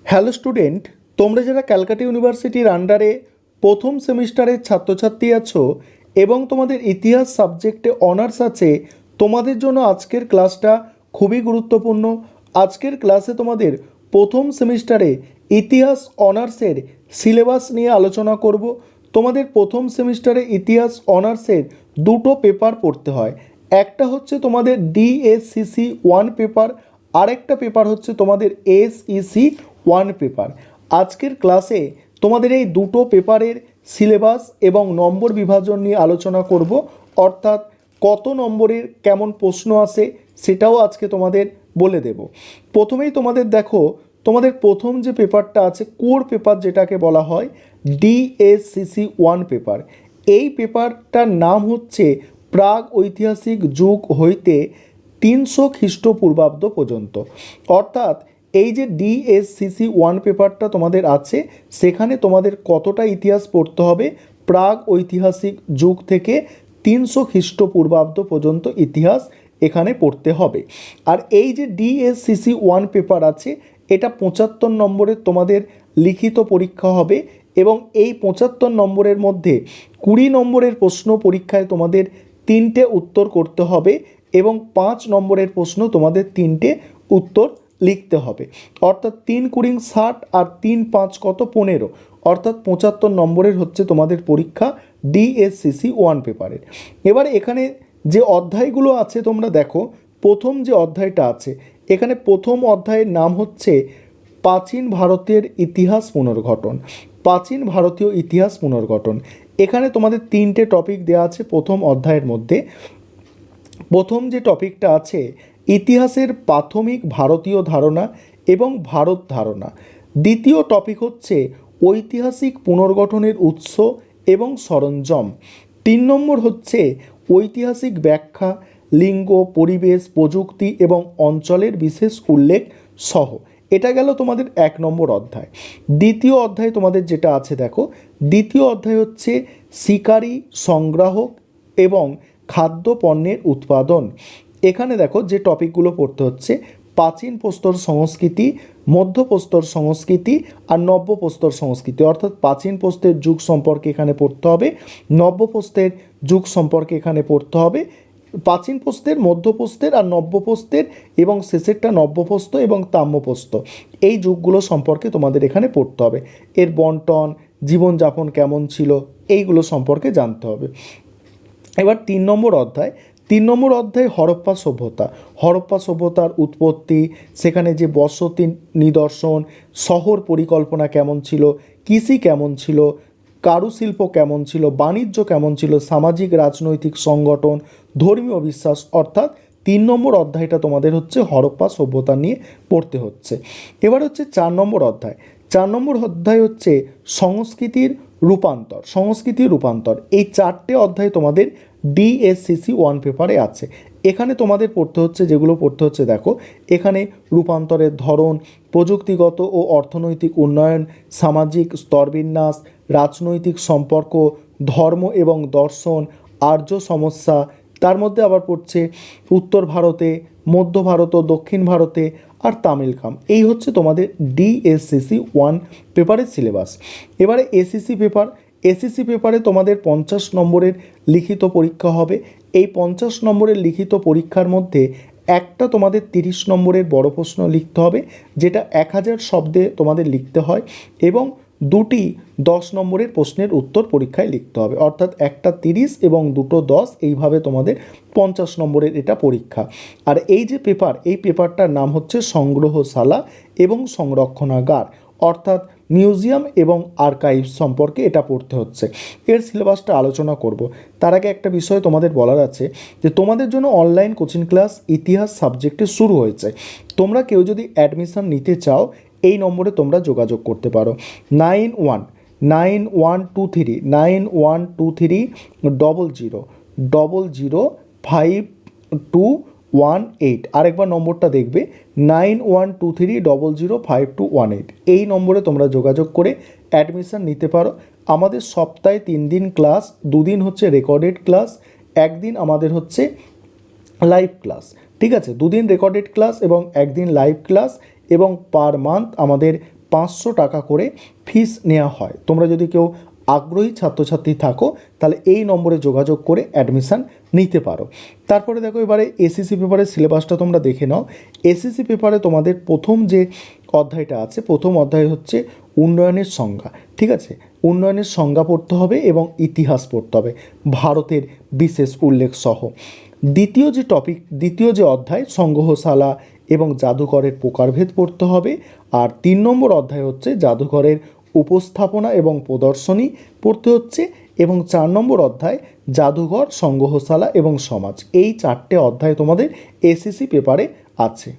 Hello student, তোমরা যারা ক্যালকাটা ইউনিভার্সিটির আন্ডারে প্রথম সেমিস্টারের ছাত্রছাত্রী আছো এবং তোমাদের ইতিহাস সাবজেক্টে অনার্স আছে, তোমাদের জন্য আজকের ক্লাসটা খুবই গুরুত্বপূর্ণ। আজকের ক্লাসে তোমাদের প্রথম সেমিস্টারে ইতিহাস অনার্সের সিলেবাস নিয়ে আলোচনা করব। তোমাদের প্রথম সেমিস্টারে ইতিহাস অনার্সের দুটো পেপার পড়তে হয়। একটা হচ্ছে তোমাদের ডিএসসিসি 1 পেপার, আরেকটা পেপার হচ্ছে তোমাদের এসইসি 1 পেপার। আজকের ক্লাসে তোমাদের এই দুটো পেপারের সিলেবাস এবং নম্বর বিভাজন নিয়ে আলোচনা করব, অর্থাৎ কত নম্বরের কেমন প্রশ্ন আসে সেটাও আজকে তোমাদের বলে দেব। প্রথমেই তোমাদের দেখো, তোমাদের প্রথম যে পেপারটা আছে কোর পেপার যেটাকে বলা হয় ডিএসসিসি 1 পেপার। এই পেপারটার নাম হচ্ছে প্রাগ ঐতিহাসিক যুগ হইতে 300 খ্রিস্টপূর্বাব্দ পর্যন্ত। অর্থাৎ এই যে ডিএসসিসি 1 পেপারটা তোমাদের আছে, সেখানে তোমাদের কতটা ইতিহাস পড়তে হবে, প্রাগ ঐতিহাসিক যুগ থেকে 300 খ্রিস্টপূর্বাব্দ পর্যন্ত ইতিহাস এখানে পড়তে হবে। আর এই যে ডিএসসিসি 1 পেপার আছে, এটা 75 নম্বরের তোমাদের লিখিত পরীক্ষা হবে এবং এই 75 নম্বরের মধ্যে 20 নম্বরের প্রশ্ন পরীক্ষায় তোমাদের 3টে উত্তর করতে হবে এবং 5 নম্বরের প্রশ্ন তোমাদের 3টে উত্তর লিখতে হবে। অর্থাৎ 3 কুড়ি 60 আর 3 5 কত 15, অর্থাৎ 75 নম্বরের হচ্ছে তোমাদের পরীক্ষা ডিএসসিসি 1 পেপারের। এবার এখানে যে অধ্যায়গুলো আছে তোমরা দেখো, প্রথম যে অধ্যায়টা আছে এখানে প্রথম অধ্যায়ের নাম হচ্ছে প্রাচীন ভারতের ইতিহাস পুনর্গঠন। প্রাচীন ভারতীয় ইতিহাস পুনর্গঠন, এখানে তোমাদের 3টে টপিক দেওয়া আছে প্রথম অধ্যায়ের মধ্যে। প্রথম যে টপিকটা আছে ইতিহাসের প্রাথমিক ভারতীয় ধারণা এবং ভারত ধারণা। দ্বিতীয় টপিক হচ্ছে ঐতিহাসিক পুনর্গঠনের উৎস এবং সরঞ্জাম। 3 নম্বর হচ্ছে ঐতিহাসিক ব্যাখ্যা, লিঙ্গ, পরিবেশ, প্রযুক্তি এবং অঞ্চলের বিশেষ উল্লেখ সহ। এটা গেল তোমাদের 1 নম্বর অধ্যায়। দ্বিতীয় অধ্যায় তোমাদের যেটা আছে দেখো, দ্বিতীয় অধ্যায় হচ্ছে শিকারী, সংগ্রাহক এবং খাদ্য পণ্যের উৎপাদন। এখানে দেখো যে টপিকগুলো পড়তে হচ্ছে প্রাচীন প্রস্তর সংস্কৃতি, মধ্যপ্রস্তর সংস্কৃতি আর নব্যপ্রস্তর সংস্কৃতি। অর্থাৎ প্রাচীন প্রস্তরের যুগ সম্পর্কে এখানে পড়তে হবে, নব্যপ্রস্তরের যুগ সম্পর্কে এখানে পড়তে হবে, প্রাচীন প্রস্তর, মধ্যপ্রস্তর আর নব্যপ্রস্তর এবং শেষেরটা নব্যপ্রস্ত এবং তাম্রপ্রস্ত, এই যুগগুলো সম্পর্কে তোমাদের এখানে পড়তে হবে। এর বন্টন, জীবনযাপন কেমন ছিল, এইগুলো সম্পর্কে জানতে হবে। এবার 3 নম্বর অধ্যায়, 3 নম্বর অধ্যায় হরপ্পা সভ্যতা। হরপ্পা সভ্যতার উৎপত্তি, সেখানে যে বসতি নিদর্শন, শহর পরিকল্পনা কেমন ছিল, কৃষি কেমন ছিল, কারুশিল্প কেমন ছিল, বাণিজ্য কেমন ছিল, সামাজিক রাজনৈতিক সংগঠন, ধর্মীয় বিশ্বাস। অর্থাৎ 3 নম্বর অধ্যায়টা তোমাদের হচ্ছে হরপ্পা সভ্যতা নিয়ে পড়তে হচ্ছে। এবার হচ্ছে 4 নম্বর অধ্যায়। 4 নম্বর অধ্যায় হচ্ছে সংস্কৃতির রূপান্তর। সংস্কৃতির রূপান্তর, এই 4টে অধ্যায় তোমাদের ডিএসসিসি 1 পেপারে আছে। এখানে তোমাদের পড়তে হচ্ছে, যেগুলো পড়তে হচ্ছে দেখো, এখানে রূপান্তরের ধরন, প্রযুক্তিগত ও অর্থনৈতিক উন্নয়ন, সামাজিক স্তরবিন্যাস, রাজনৈতিক সম্পর্ক, ধর্ম এবং দর্শন, আর্য সমস্যা। তার মধ্যে আবার পড়ছে উত্তর ভারতে, মধ্য ভারত ও দক্ষিণ ভারতে আর তামিলখাম। এই হচ্ছে তোমাদের ডিএসসিসি 1 পেপারের সিলেবাস। এবারে এসিসি পেপার। এসিসি পেপারে তোমাদের 50 নম্বরের লিখিত পরীক্ষা হবে। এই 50 নম্বরের লিখিত পরীক্ষার মধ্যে একটা তোমাদের 30 নম্বরের বড় প্রশ্ন লিখতে হবে, যেটা 1000 শব্দে তোমাদের লিখতে হয়, এবং 2টি 10 নম্বরের প্রশ্নের উত্তর পরীক্ষায় লিখতে হবে। অর্থাৎ একটা 30 এবং 2টো 10, এইভাবে তোমাদের 50 নম্বরের এটা পরীক্ষা। আর এই যে পেপার, এই পেপারটার নাম হচ্ছে সংগ্রহশালা এবং সংরক্ষণাগার, অর্থাৎ মিউজিয়াম এবং আর্কাইভ সম্পর্কে এটা পড়তে হচ্ছে। এর সিলেবাসটা আলোচনা করব। তার আগে একটা বিষয় তোমাদের বলার আছে, যে তোমাদের জন্য অনলাইন কোচিং ক্লাস ইতিহাস সাবজেক্টে শুরু হয়েছে। তোমরা কেউ যদি অ্যাডমিশন নিতে চাও, এই নম্বরে তোমরা যোগাযোগ করতে পারো 912300005218। আরেকবার নম্বরটা দেখবে 9123005218। এই নম্বরে তোমরা যোগাযোগ করে অ্যাডমিশন নিতে পারো। আমাদের সপ্তাহে 3 দিন ক্লাস, 2 দিন হচ্ছে রেকর্ডেড ক্লাস, 1 দিন আমাদের হচ্ছে লাইভ ক্লাস। ঠিক আছে, 2 দিন রেকর্ডেড ক্লাস এবং 1 দিন লাইভ ক্লাস, এবং পার মান্থ আমাদের 500 টাকা করে ফিস নেওয়া হয়। তোমরা যদি কেউ আগ্রহী ছাত্রছাত্রী থাকো তাহলে এই নম্বরে যোগাযোগ করে অ্যাডমিশান নিতে পারো। তারপরে দেখো এবারে এসএসসি পেপারের সিলেবাসটা তোমরা দেখে নাও। এসএসসি পেপারে তোমাদের প্রথম যে অধ্যায়টা আছে, প্রথম অধ্যায় হচ্ছে উন্নয়নের সংজ্ঞা। ঠিক আছে, উন্নয়নের সংজ্ঞা পড়তে হবে এবং ইতিহাস পড়তে হবে ভারতের বিশেষ উল্লেখ সহ। দ্বিতীয় যে অধ্যায় সংগ্রহশালা এবং জাদুঘরের প্রকারভেদ পড়তে হবে। আর 3 নম্বর অধ্যায় হচ্ছে জাদুঘরের উপস্থাপনা এবং প্রদর্শনী পড়তে হচ্ছে। এবং 4 নম্বর অধ্যায় জাদুঘর, সংগ্রহশালা এবং সমাজ। এই 4টে অধ্যায় তোমাদের এসএসসি পেপারে আছে।